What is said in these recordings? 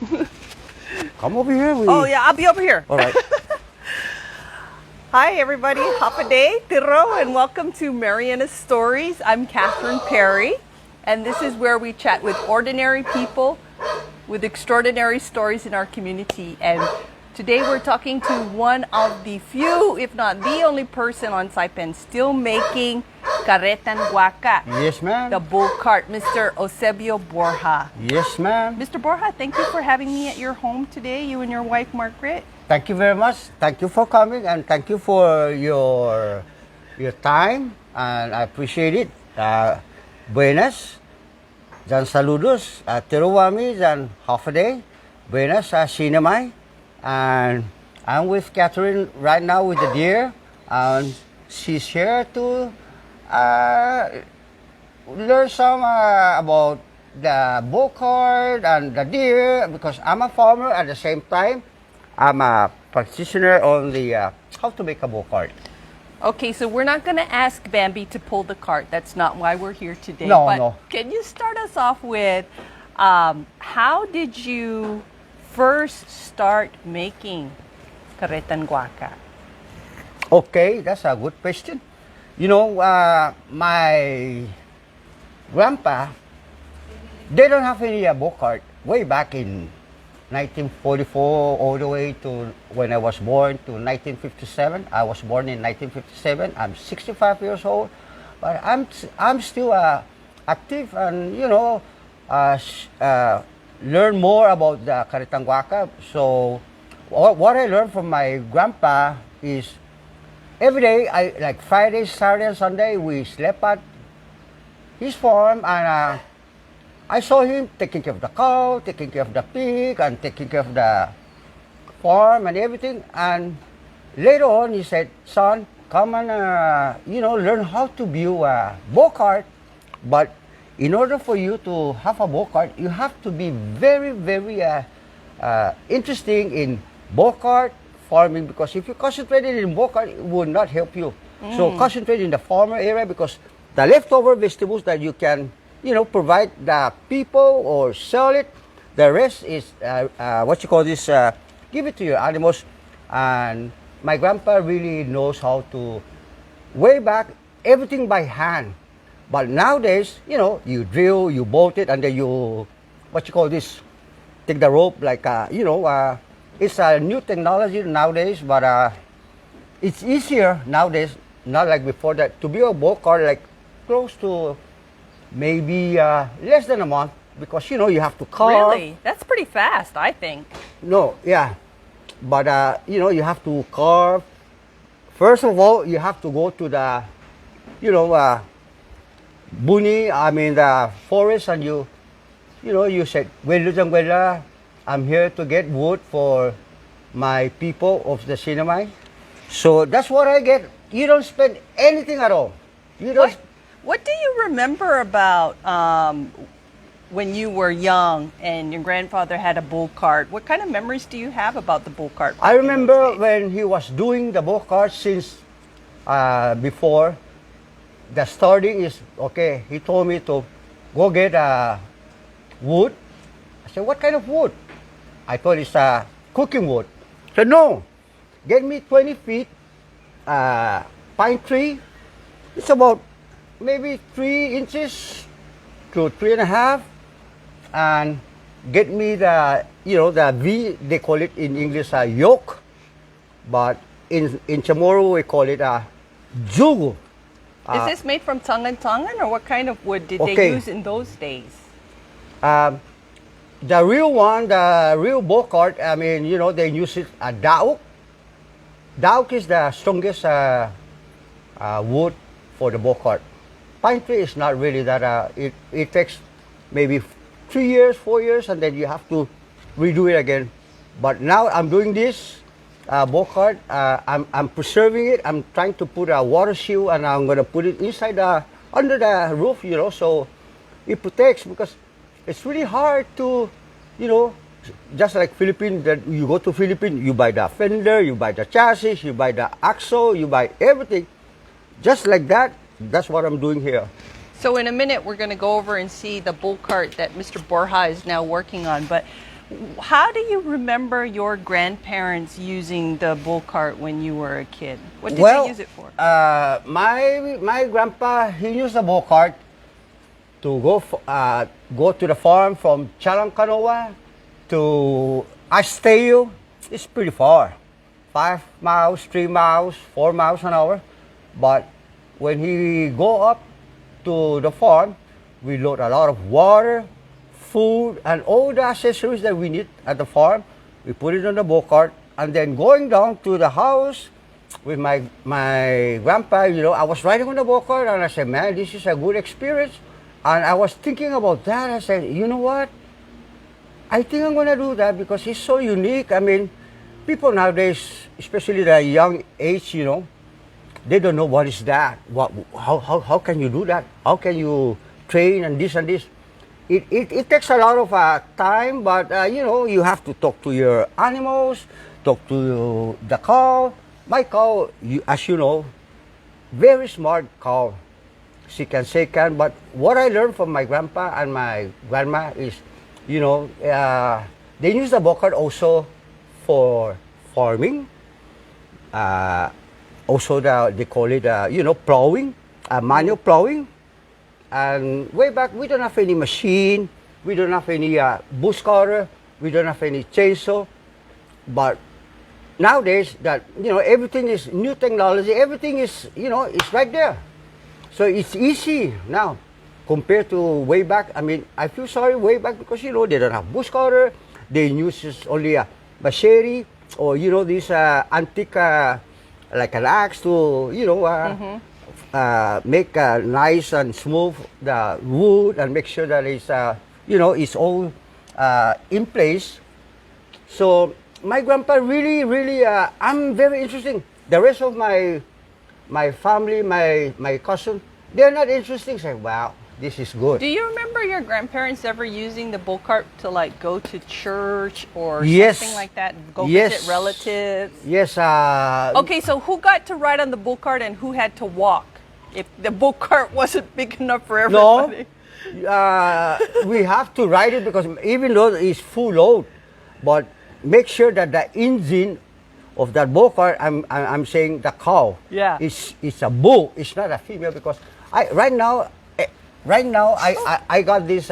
Come over here. Oh yeah, I'll be over here. All right. Hi everybody, Hapaday, Tiro, and welcome to Marianas Stories. I'm Catherine Perry, and this is where we chat with ordinary people with extraordinary stories in our community. And today we're talking to one of the few, if not the only person on Saipan still making karetan guaka. Yes, ma'am. The bullcart, Mr. Eusebio Borja. Yes, ma'am. Mr. Borja, thank you for having me at your home today, you and your wife Margaret. Thank you very much. Thank you for coming, and thank you for your time, and I appreciate it. Buenas, dan saludos, tiruwami, dan hafaday. Buenas, sinamay, and I'm with Catherine right now with the deer, and she's here to learn some about the bullcart and the deer, because I'm a farmer at the same time. I'm a practitioner on the how to make a bullcart. Okay, so we're not going to ask Bambi to pull the cart. That's not why we're here today. No, but no. Can you start us off with how did you first start making karetan guaka? Okay, that's a good question. You know, my grandpa, they don't have any bullcart way back in 1944 all the way to when I was born to 1957. I was born in 1957. I'm 65 years old, but I'm still active and learn more about the karetan guaka. So what I learned from my grandpa is every day, like Friday, Saturday, and Sunday, we slept at his farm, and I saw him taking care of the cow, taking care of the pig, and taking care of the farm and everything. And later on, he said, "Son, come and learn how to build a bullcart. But in order for you to have a bullcart, you have to be very, very interesting in bullcart farming, because if you concentrated in bullcart, it would not help you. So concentrate in the farmer area, because the leftover vegetables that you can provide the people or sell it. The rest is give it to your animals." And my grandpa really knows how to way back everything by hand. But nowadays, you drill, you bolt it, and then you take the rope it's a new technology nowadays, but it's easier nowadays, not like before that. To build a bullcart, like close to maybe less than a month, because you have to carve. Really? That's pretty fast, I think. No, yeah, but you have to carve. First of all, you have to go to the the forest, and you said, "Well, I'm here to get wood for my people of the Sinamay." So that's what I get. You don't spend anything at all. You don't. What do you remember about when you were young and your grandfather had a bull cart? What kind of memories do you have about the bull cart? I remember when he was doing the bull cart, since before the starting is okay. He told me to go get wood. I said, "What kind of wood?" I thought it's cooking wood. He said, "No, get me 20 feet pine tree. It's about maybe 3 inches to 3.5, and get me the V, they call it in English yoke, but in Chamorro we call it jugo." Is this made from tongan, or what kind of wood did they use in those days? The real one, the real bullcart, they use it dauk. Dauk is the strongest wood for the bullcart. Pine tree is not really that. It takes maybe 3 years, 4 years, and then you have to redo it again. But now I'm doing this bullcart. I'm preserving it. I'm trying to put a water shield, and I'm gonna put it inside under the roof, so it protects, because it's really hard to, just like Philippines, that you go to Philippines, you buy the fender, you buy the chassis, you buy the axle, you buy everything. Just like that, that's what I'm doing here. So in a minute, we're going to go over and see the bull cart that Mr. Borja is now working on. But How do you remember your grandparents using the bull cart when you were a kid? What did Well, they use it for? my grandpa, he used a bull cart to go to the farm from Chalancanoa to Asteo. It's pretty far, 5 miles, 3 miles, 4 miles an hour. But when he go up to the farm, we load a lot of water, food, and all the accessories that we need at the farm. We put it on the bull cart, and then going down to the house with my grandpa, I was riding on the bull cart, and I said, man, this is a good experience. And I was thinking about that. I said, you know what? I think I'm gonna do that because it's so unique. I mean, people nowadays, especially the young age, they don't know what is that. How can you do that? How can you train and this and this? It takes a lot of time, but you have to talk to your animals, talk to the cow. My cow, as you know, very smart cow. She can say can, but what I learned from my grandpa and my grandma is, they use the bullcart also for farming. Also, they call it, plowing, manual plowing. And way back, we don't have any machine, we don't have any bush cutter, we don't have any chainsaw. But nowadays, everything is new technology, everything is, it's right there. So it's easy now compared to way back. I mean, I feel sorry way back because, they don't have bush cutter, they use only a machete or, this antique, like an axe to, make nice and smooth the wood and make sure that it's, it's all in place. So my grandpa really, I'm very interesting. The rest of my family, my cousin, they're not interesting. Say, wow, this is good. Do you remember your grandparents ever using the bull cart to like go to church or Yes. something like that? Go Yes. visit relatives? Yes. Okay, so who got to ride on the bull cart and who had to walk? If the bull cart wasn't big enough for No, everybody. we have to ride it because even though it's full load, but make sure that the engine of that bull cart, I'm saying the cow, Yeah. it's a bull. It's not a female because right now I got this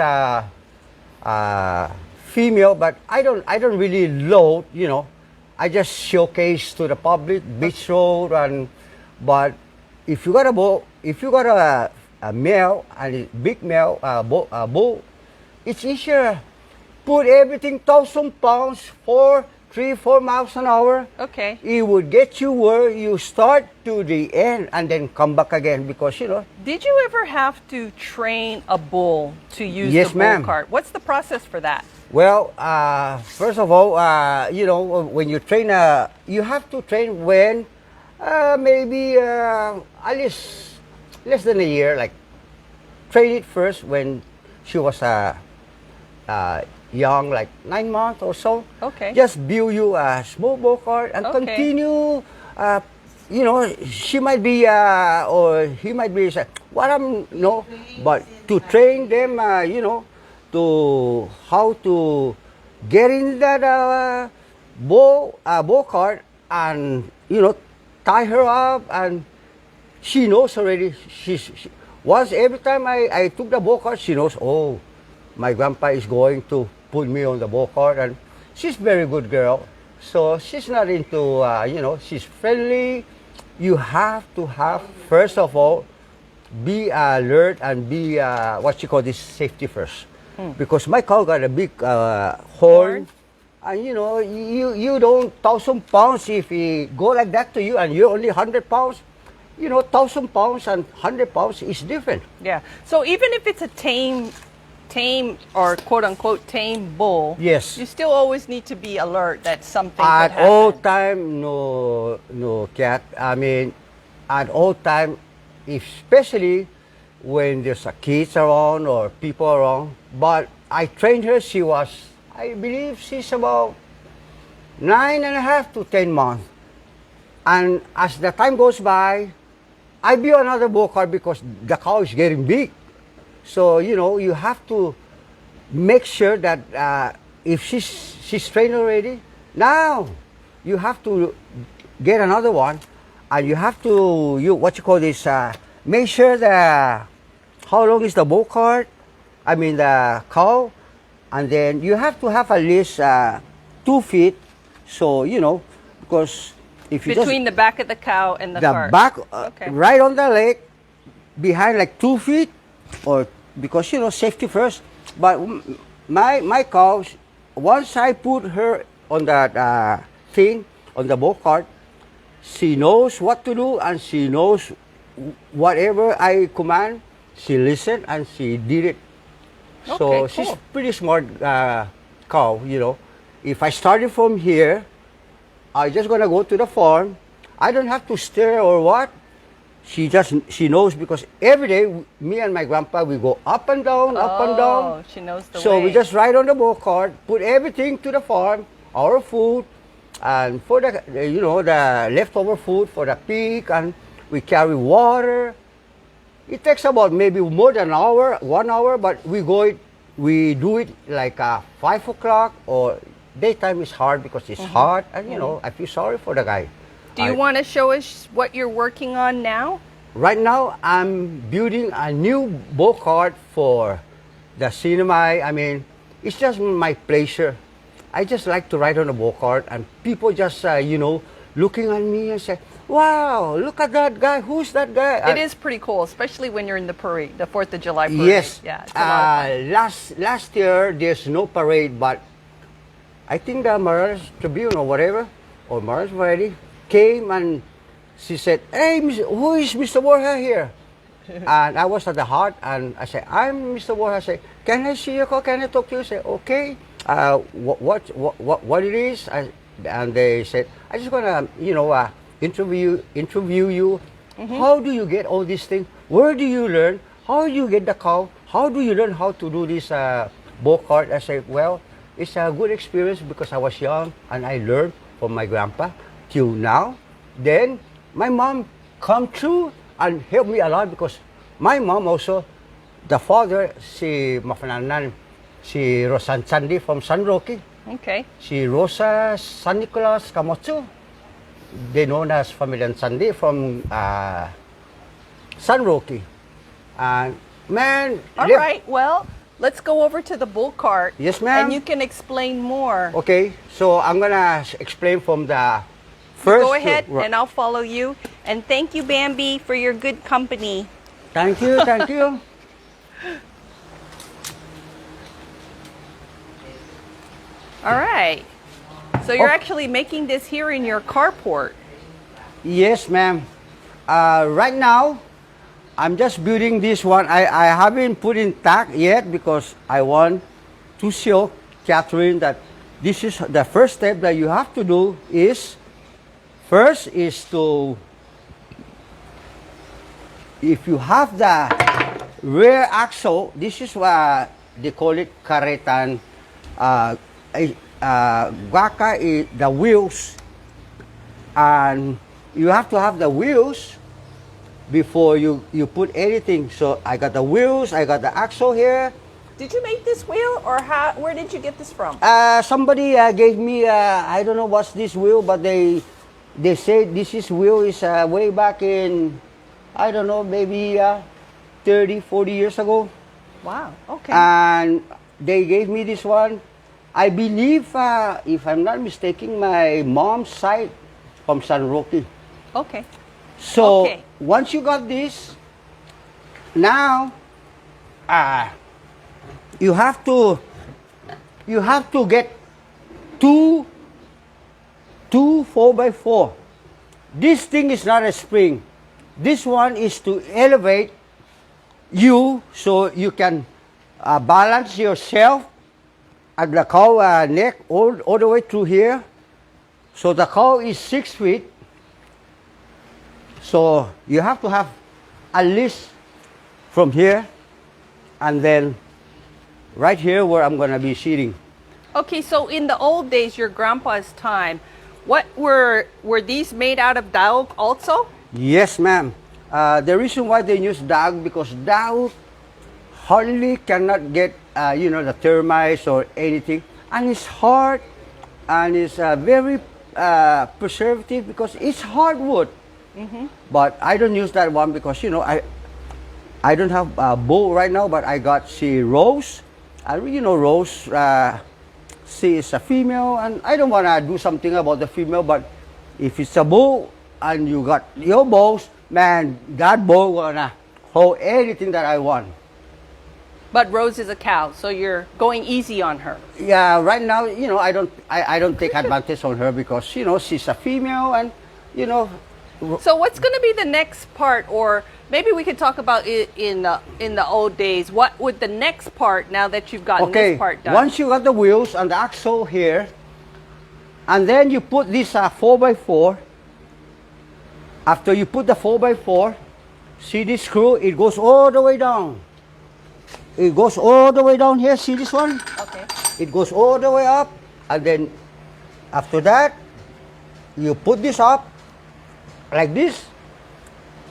female, but I don't really load. I just showcase to the public beach road but if you got a male and a big male bull, it's easier. Put everything 1,000 pounds for 3-4 miles an hour. Okay. It would get you where you start to the end and then come back again because Did you ever have to train a bull to use Yes, the bull ma'am. cart? What's the process for that? Well, first of all, when you train, you have to train when maybe at least less than a year. Like train it first when she was young, like 9 months or so. Okay. Just build you a small bull cart and Okay. continue. She might be or he might be what but to train them, to how to get in that bull cart and tie her up, and she knows already. Once every time I took the bull cart, she knows. Oh, my grandpa is going to put me on the bull cart, and she's a very good girl. So she's not into she's friendly. You have to have first of all be alert and be what you call this safety first. Because my cow got a big horn, and you don't 1,000 pounds if he go like that to you, and you're only 100 pounds. 1,000 pounds and 100 pounds is different. Yeah. So even if it's a tame or quote unquote tame bull, Yes. you still always need to be alert that something At could happen. all time, no, cat. I mean, at all time, especially when there's a kids around or people around. But I trained her. I believe she's about 9.5 to 10 months. And as the time goes by, I build another bull cart because the cow is getting big. So, you have to make sure that if she's trained already, now you have to get another one, and you have to what you call this, make sure the how long is the bullcart, I mean the cow, and then you have to have at least 2 feet, so because if you Between the back of the cow and the cart. back Okay. right on the leg, behind like 2 feet, or because safety first. But my cow, once I put her on that thing on the bull cart, she knows what to do, and she knows whatever I command. She listened and she did it. So Okay, she's cool. pretty smart cow. If I started from here, I just gonna go to the farm. I don't have to stir or what. She knows, because every day me and my grandpa, we go up and down, up and down. Oh, she knows the So way. we just ride on the bull cart, put everything to the farm, our food, and for the the leftover food for the pig, and we carry water. It takes about maybe more than an hour, 1 hour, but we do it like 5 o'clock, or daytime is hard because it's hot, and I feel sorry for the guy. Do you want to show us what you're working on now? Right now, I'm building a new bull cart for the cinema. I mean, it's just my pleasure. I just like to ride on a bull cart, and people just, looking at me and say, "Wow, look at that guy. Who's that guy?" It is pretty cool, especially when you're in the parade, the 4th of July parade. Yes. Yeah, it's a lot of fun. Last year, there's no parade, but I think the Marianas Tribune or whatever, or Marianas Variety, came and she said, "Hey, who is Mr. Borja here?" And I was at the heart, and I said, "I'm Mr. Borja." I said, "Can I see your car? Can I talk to you?" I said, "Okay." What it is? And they said, "I just gonna interview you. How do you get all these things? Where do you learn? How do you get the cow? How do you learn how to do this bull cart?" I said, "Well, it's a good experience because I was young and I learned from my grandpa till now." Then my mom come through and helped me a lot, because my mom also, the father, si Mafananan, si Rosan Sandi from San Roque, Okay. si Rosa San Nicolas Camotsu, they known as Familian Sandi from San Roque. And man, All right. Well, let's go over to the bull cart. Yes, ma'am. And you can explain more. Okay, so I'm gonna explain from the first. Go ahead, and I'll follow you. And thank you, Bambi, for your good company. Thank you, thank you. All right. So you're Oh. actually making this here in your carport. Yes, ma'am. Right now, I'm just building this one. I haven't put in tack yet because I want to show Catherine that this is the first step that you have to do is, first is to, if you have the rear axle, this is what they call it karetan. Guaka is the wheels, and you have to have the wheels before you put anything. So I got the wheels, I got the axle here. Did you make this wheel, or where did you get this from? Somebody gave me, I don't know what's this wheel, but they say this wheel is way back in, I don't know, maybe 30, 40 years ago. Wow. Okay. And they gave me this one. I believe, if I'm not mistaken, my mom's side from San Roque. Okay. So Okay. once you got this, now you have to get two 4x4. This thing is not a spring. This one is to elevate you so you can balance yourself at the cow neck all the way through here. So the cow is 6 feet. So you have to have at least from here and then right here where I'm gonna be sitting. Okay. So in the old days, your grandpa's time, what were these made out of daog also? Yes, ma'am. The reason why they use dog, because dog hardly cannot get the termites or anything. and it's hard, and it's very preservative because it's hardwood. But I don't use that one because I don't have a bull right now, but I got Rose. Rose. She is a female, and I don't want to do something about the female. But if it's a bull and you got your bulls, man, that bull gonna hold anything that I want. But Rose is a cow, so you're going easy on her. Yeah, right now, I don't take advantage on her because she's a female, and So what's going to be the next part, or maybe we could talk about it in the old days. What would the next part, now that you've gotten this part done? Once you got the wheels and the axle here, and then you put this 4x4. After you put the 4x4, see this screw? It goes all the way down. It goes all the way down here. See this one? Okay. It goes all the way up, and then after that, you put this up like this,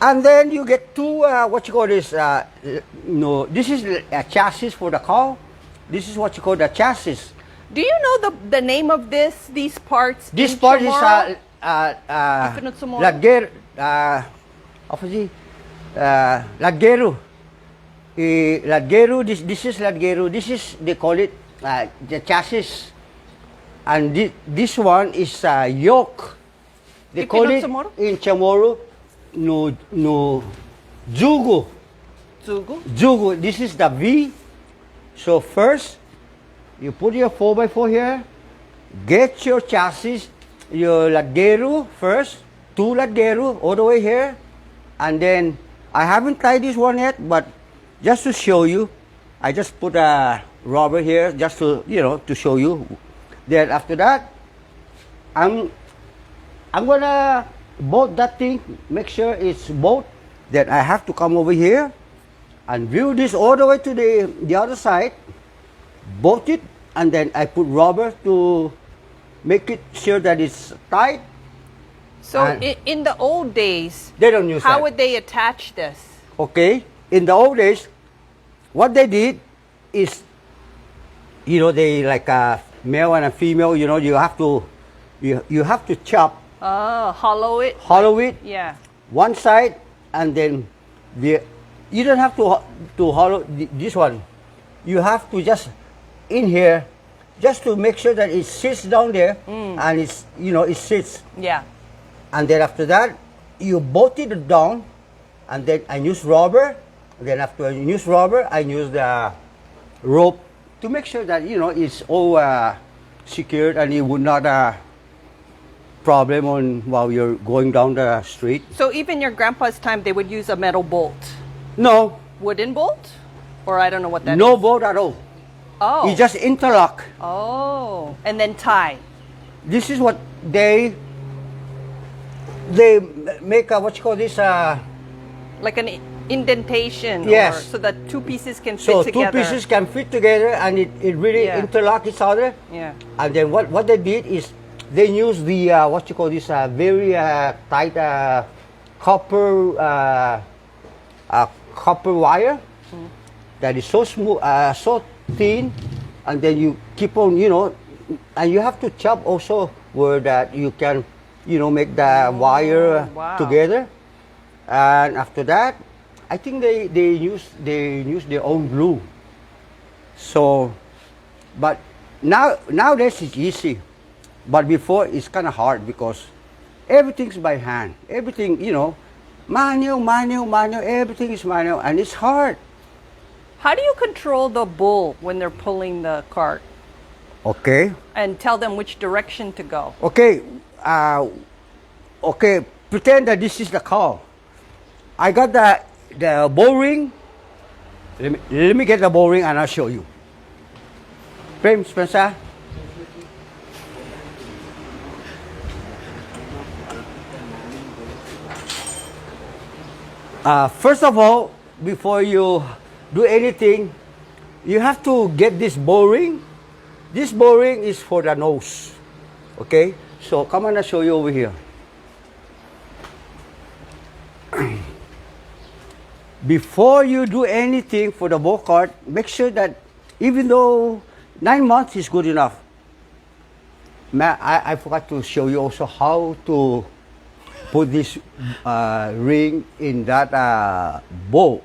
and then you get two this is a chassis for the car. This is what you call the chassis. Do you know the name of these parts? This in part Chamorro? is Ladgero. Ladgero. This is Ladgero. This is, they call it the chassis, and this one is yoke. They call it in Chamorro no jugo. Jugo. This is the V. So first, you put your 4x4 here. Get your chassis, your ladgero first. Two ladgero all the way here, and then I haven't tied this one yet, but just to show you, I just put a rubber here just to to show you. Then after that, I'm gonna bolt that thing, make sure it's bolt. Then I have to come over here and view this all the way to the other side, bolt it, and then I put rubber to make it sure that it's tight. So in the old days, they don't use how that. would they attach this? Okay, in the old days, what they did is, they like a male and a female. You have to chop. Hollow it. Hollow it. Yeah. One side, and then you don't have to hollow this one. You have to just in here, just to make sure that it sits down there, and it sits. Yeah. And then after that, you bolt it down, and then I use rubber. And then after I use rubber, I use the rope to make sure that it's all secured, and it would not problem on while you're going down the street. So even your grandpa's time, they would use a metal bolt. No. Wooden bolt, or I don't know what that is. No bolt at all. Oh. You just interlock. Oh, and then tie. This is what they make what you call this like an indentation. Yes. So that two pieces can fit so together. two pieces can fit together, and it really interlock each other. Yeah. And then what they did is they use the what you call this very tight copper wire that is so smooth, so thin, and then you keep on, and you have to chop also where that you can, make the wire together. And after that, I think they use their own glue. So, but nowadays it's easy, but before it's kind of hard because everything's by hand. Everything, manual. Everything is manual, and it's hard. How do you control the bull when they're pulling the cart? Okay. And tell them which direction to go. Okay. Okay. Pretend that this is the car. I got the bow ring. Let me get the bow ring and I'll show you. Prem, Spencer. First of all, before you do anything, you have to get this bow ring. This bow ring is for the nose. Okay? So come on, I'll show you over here. Before you do anything for the bullcart, make sure that even though 9 months is good enough, I forgot to show you also how to put this ring in that bowl.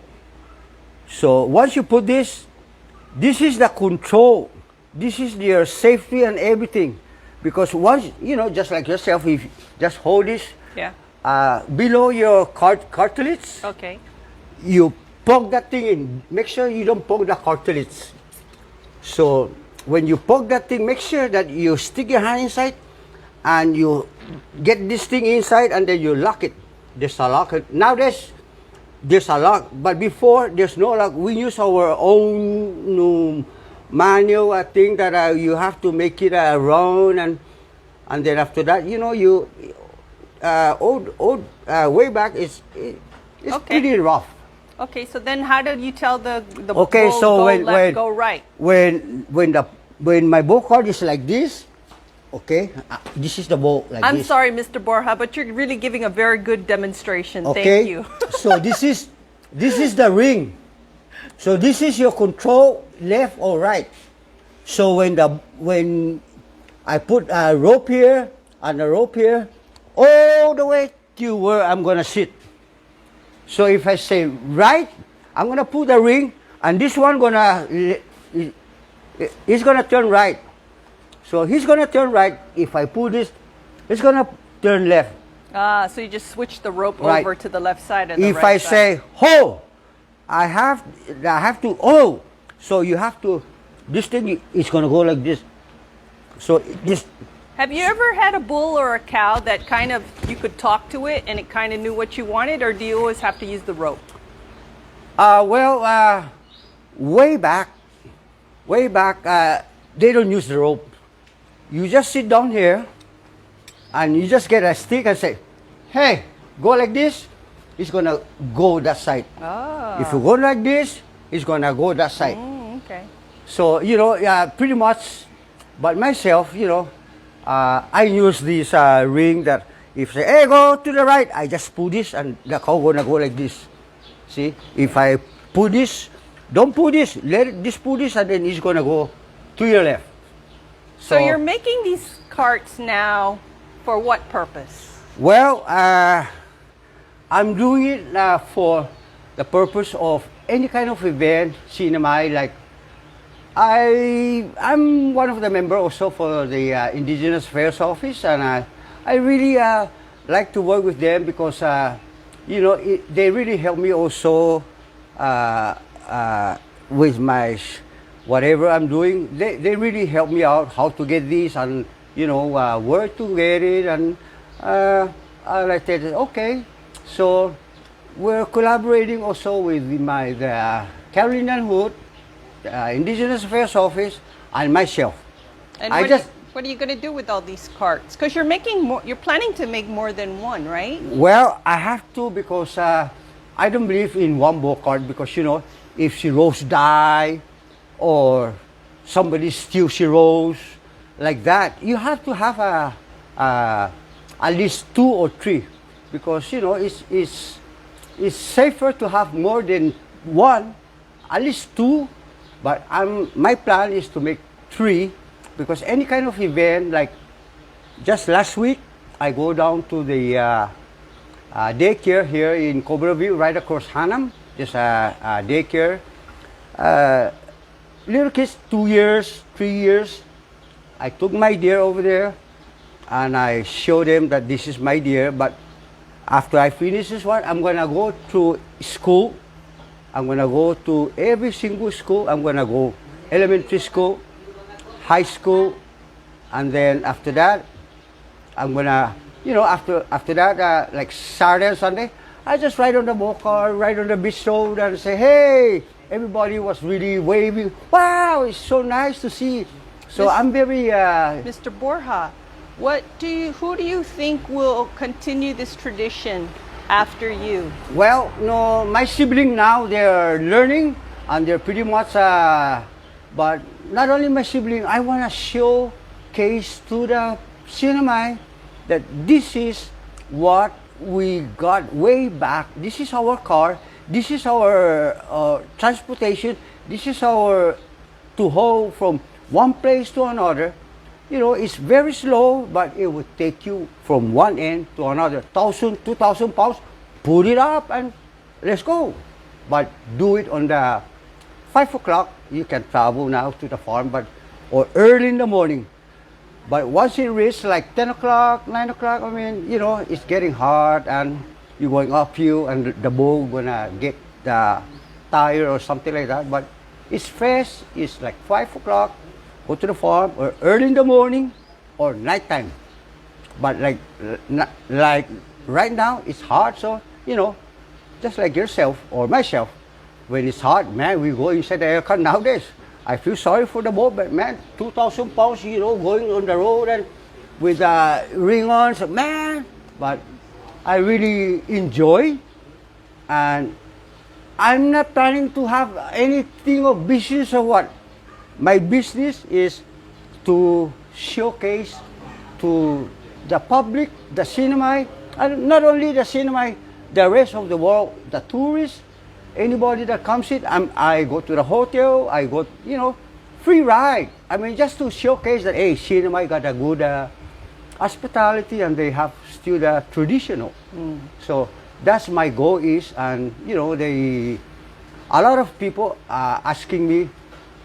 So once you put this is the control. This is your safety and everything. Because once, just like yourself, if you just hold this Yeah. Below your cartilage, Okay. you poke that thing in. Make sure you don't poke the cartilage. So when you poke that thing, make sure that you stick your hand inside and you get this thing inside and then you lock it. There's a lock. Nowadays, there's a lock, but before there's no lock. We use our own manual thing that you have to make it round, and then after that, you way back it's Okay. pretty rough. Okay, so then how did you tell the Okay, bull so go when left, go right? when my bow cord is like this, okay, this is the bow like I'm this. sorry, Mr. Borja, but you're really giving a very good demonstration. Okay, Thank you. so this is the ring. So this is your control, left or right. So when I put a rope here and a rope here, all the way to where I'm gonna sit. So if I say right, I'm gonna put the ring, and this one he's gonna turn right. So he's gonna turn right. If I pull this, he's gonna turn left. So you just switch the rope Right. over to the left side and the If right I side. say ho, I have to oh. So you have to. This thing is gonna go like this. So this. Have you ever had a bull or a cow that kind of, you could talk to it and it kind of knew what you wanted, or do you always have to use the rope? Way back, they don't use the rope. You just sit down here, and you just get a stick and say, hey, go like this, it's gonna go that side. Oh. If you go like this, it's gonna go that side. Okay. So, pretty much, but myself, I use this ring that if say, hey, go to the right, I just pull this and the cow gonna go like this. See, if I pull this, don't pull this, just pull this and then it's gonna go to your left. So you're making these carts now for what purpose? Well, I'm doing it for the purpose of any kind of event, cinema, like I'm one of the members also for the Indigenous Affairs Office, and I really like to work with them because they really help me also with my whatever I'm doing. They really help me out how to get this and where to get it, and I said okay. So we're collaborating also with the Carolinian Hood, Indigenous Affairs Office, and myself. And what are you going to do with all these carts? Because you're making more. You're planning to make more than one, right? Well, I have to because I don't believe in one bullcart because if she rose die or somebody steals she rose like that, you have to have at least 2 or 3 because it's safer to have more than one, at least 2. But my plan is to make 3 because any kind of event, like just last week, I go down to the daycare here in Cobra View, right across Hanam. Just a daycare. Little kids, 2 years, 3 years. I took my deer over there and I showed them that this is my deer. But after I finish this one, I'm going to go to school. I'm going to go to every single school. I'm going to go elementary school, high school, and then after that, I'm going to, after that, like Saturday and Sunday, I just ride on the bullcart, ride on the beach road and say, hey, everybody was really waving. Wow, it's so nice to see. So I'm very... Mr. Borja, who do you think will continue this tradition after you? Well, no, my sibling now, they're learning and they're pretty much, but not only my sibling, I want to showcase to the cinema that this is what we got way back. This is our car, this is our transportation, this is our to haul from one place to another. it's very slow, but it would take you from one end to another, 1,000, 2,000 pounds, put it up and let's go. But do it on the 5 o'clock, you can travel now to the farm, or early in the morning. But once it reaches like 10 o'clock, 9 o'clock, it's getting hard and you're going uphill and the bull gonna get tired or something like that. But it's fresh, it's like 5 o'clock, go to the farm, or early in the morning or nighttime. But like right now, it's hard, so, just like yourself or myself, when it's hot, man, we go inside the aircon nowadays. I feel sorry for the boat, but man, 2,000 pounds, going on the road and with ring on, so man. But I really enjoy, and I'm not planning to have anything of business or what. My business is to showcase to the public, the cinema, and not only the cinema, the rest of the world, the tourists, anybody that comes in, I go to the hotel, I go, free ride. Just to showcase that, hey, cinema got a good hospitality and they have still the traditional. So that's my goal is, and, a lot of people are asking me,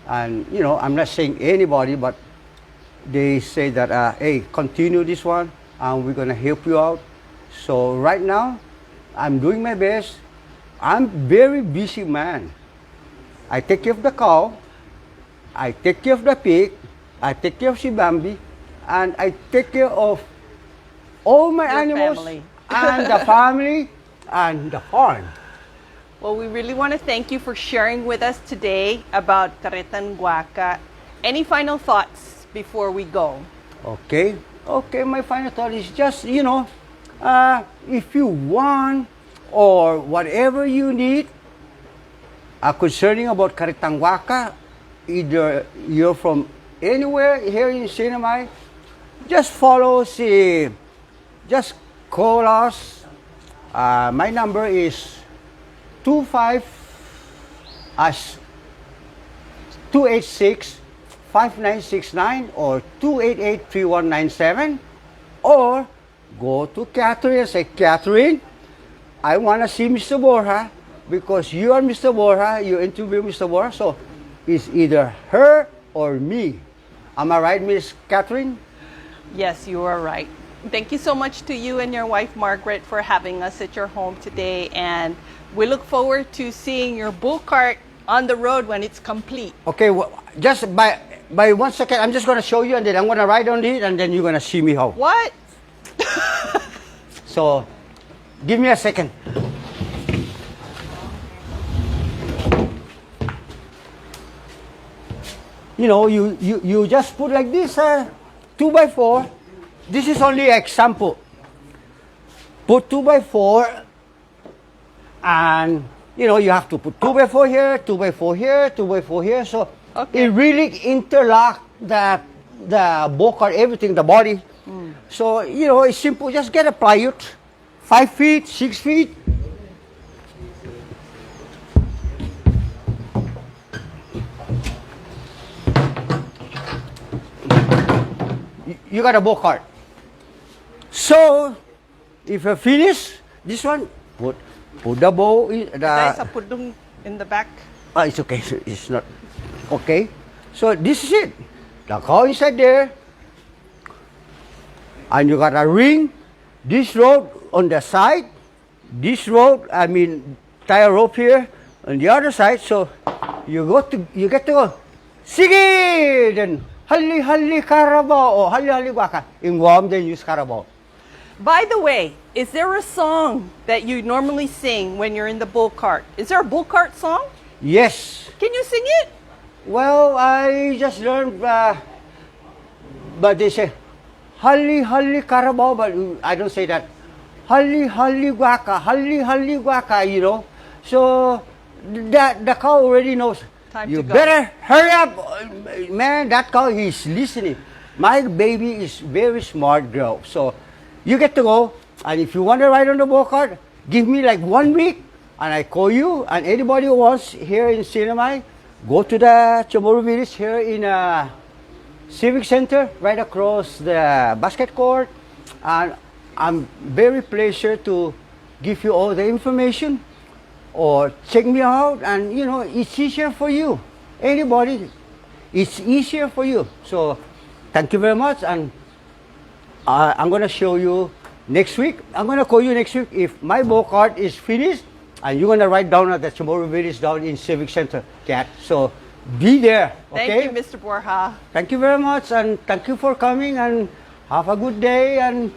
and, I'm not saying anybody, but they say that, hey, continue this one and we're going to help you out. So right now, I'm doing my best. I'm very busy man. I take care of the cow, I take care of the pig, I take care of Shibambi, and I take care of all my animals family. and the family and the farm. Well, we really want to thank you for sharing with us today about karetan guaka. Any final thoughts before we go? Okay, my final thought is just, if you want or whatever you need concerning about karetan guaka, either you're from anywhere here in Sinamay, just just call us. My number is 286-5969 or 288-3197, or go to Catherine and say, Catherine, I want to see Mr. Borja, because you are Mr. Borja, you interview Mr. Borja, so it's either her or me. Am I right, Miss Catherine? Yes, you are right. Thank you so much to you and your wife, Margaret, for having us at your home today. And we look forward to seeing your bull cart on the road when it's complete. Okay, well, just by 1 second, I'm just going to show you, and then I'm going to ride on it, and then you're going to see me how. What? So, give me a second. You just put like this, 2x4. This is only example. Put 2x4, and you have to put 2x4 here, 2x4 here, 2x4 here. So okay. It really interlock the bullcart, everything, the body. So it's simple. Just get a plywood, 5 feet, 6 feet. You got a bullcart. So, if you finish this one, put the bow in There's a pudong in the back. It's okay. It's not okay. So this is it. The cow inside there, and you got a ring. This rope on the side. This rope, tie a rope here on the other side. So you get to go. Sige, then halli carabao or halli guaka. In Guam, they use carabao. By the way, is there a song that you normally sing when you're in the bull cart? Is there a bull cart song? Yes. Can you sing it? Well, I just learned, but they say, halli carabao, but I don't say that. Halli guaka, So, the cow already knows. Time you to go. better hurry up. Man, that cow, he's listening. My baby is very smart girl. So, you get to go. And if you want to ride on the bull cart, give me like 1 week, and I call you. And anybody who wants here in Sinamay, go to the Chamorro village here in Civic Center, right across the basket court. And I'm very pleased to give you all the information or check me out. And you know, it's easier for you. Anybody, it's easier for you. So thank you very much. And I'm going to show you next week. I'm going to call you next week if my bullcart is finished. And you're going to write down at the tomorrow village down in Civic Center, Kat. So be there, okay? Thank you, Mr. Borja. Thank you very much, and thank you for coming, and have a good day, and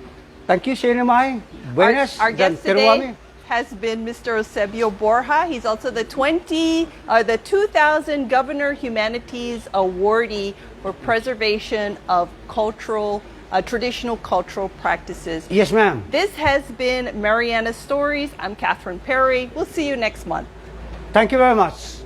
thank you, Sinemay. Buenas. Our guest today Teruami. has been Mr. Eusebio Borja. He's also the 2000 Governor Humanities Awardee for preservation of traditional cultural practices. Yes, ma'am. This has been Marianas Stories. I'm Catherine Perry. We'll see you next month. Thank you very much.